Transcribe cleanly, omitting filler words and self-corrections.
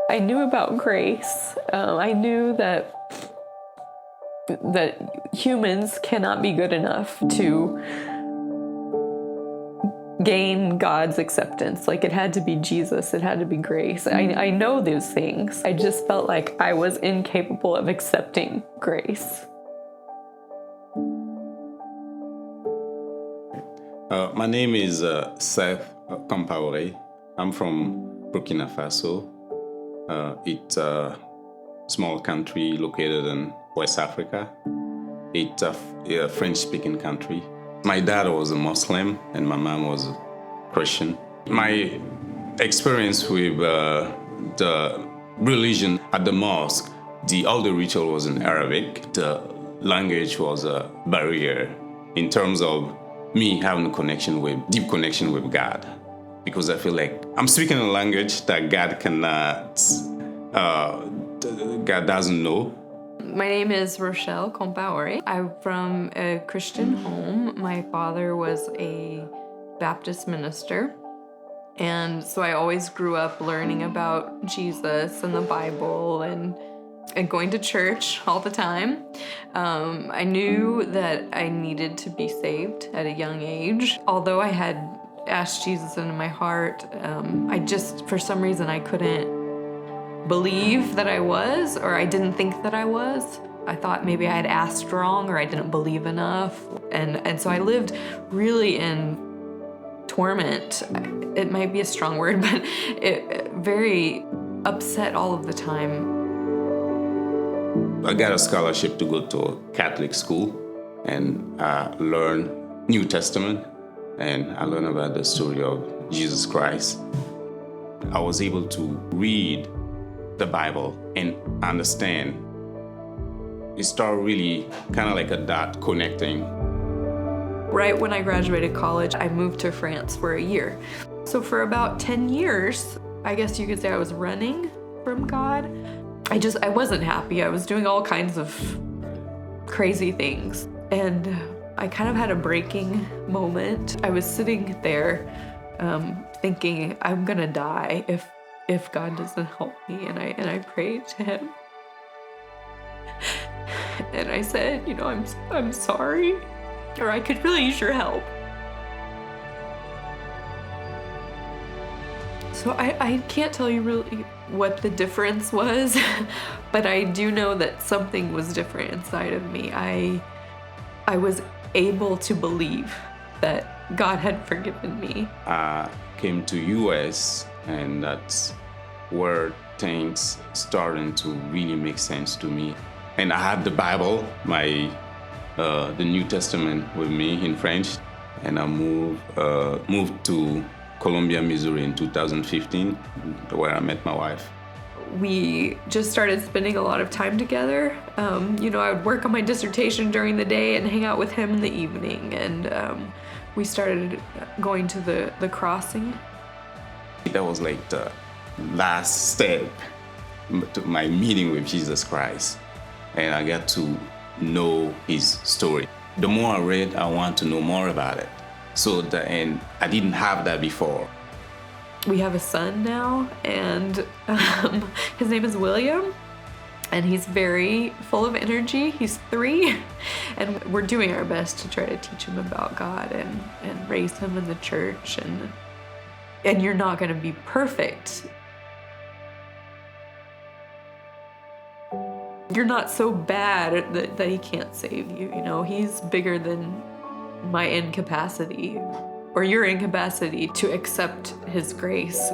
I knew about grace. I knew that humans cannot be good enough to gain God's acceptance. Like, it had to be Jesus, it had to be grace. I know those things. I just felt like I was incapable of accepting grace. My name is Seth Compeores. I'm from Burkina Faso. It's a small country located in West Africa. It's a French-speaking country. My dad was a Muslim and my mom was a Christian. My experience with the religion at the mosque, all the ritual was in Arabic. The language was a barrier in terms of me having deep connection with God. Because I feel like I'm speaking a language that God doesn't know. My name is Rochelle Compeores. I'm from a Christian home. My father was a Baptist minister. And so I always grew up learning about Jesus and the Bible and going to church all the time. I knew that I needed to be saved at a young age. Although I had asked Jesus into my heart, for some reason, I couldn't believe that I was, or I didn't think that I was. I thought maybe I had asked wrong or I didn't believe enough. And so I lived really in torment. It might be a strong word, but it very upset all of the time. I got a scholarship to go to a Catholic school and learn New Testament, and I learned about the story of Jesus Christ. I was able to read the Bible and understand. It started really kind of like a dot connecting. Right when I graduated college, I moved to France for a year. So for about 10 years, I guess you could say I was running from God. I wasn't happy. I was doing all kinds of crazy things. And I kind of had a breaking moment. I was sitting there thinking, I'm gonna die if God doesn't help me. And I prayed to him. And I said, I'm sorry, or I could really use your help. So I can't tell you really what the difference was, but I do know that something was different inside of me. I was able to believe that God had forgiven me. I came to US, and that's where things started to really make sense to me. And I had the Bible, the New Testament with me in French, and I moved to Columbia, Missouri in 2015, where I met my wife. We just started spending a lot of time together. I would work on my dissertation during the day and hang out with him in the evening. And we started going to the crossing. That was like the last step to my meeting with Jesus Christ. And I got to know his story. The more I read, I want to know more about it. And I didn't have that before. We have a son now, and his name is William, and he's very full of energy. He's 3, and we're doing our best to try to teach him about God and raise him in the church. And you're not going to be perfect. You're not so bad that he can't save you. He's bigger than my incapacity or your incapacity to accept his grace.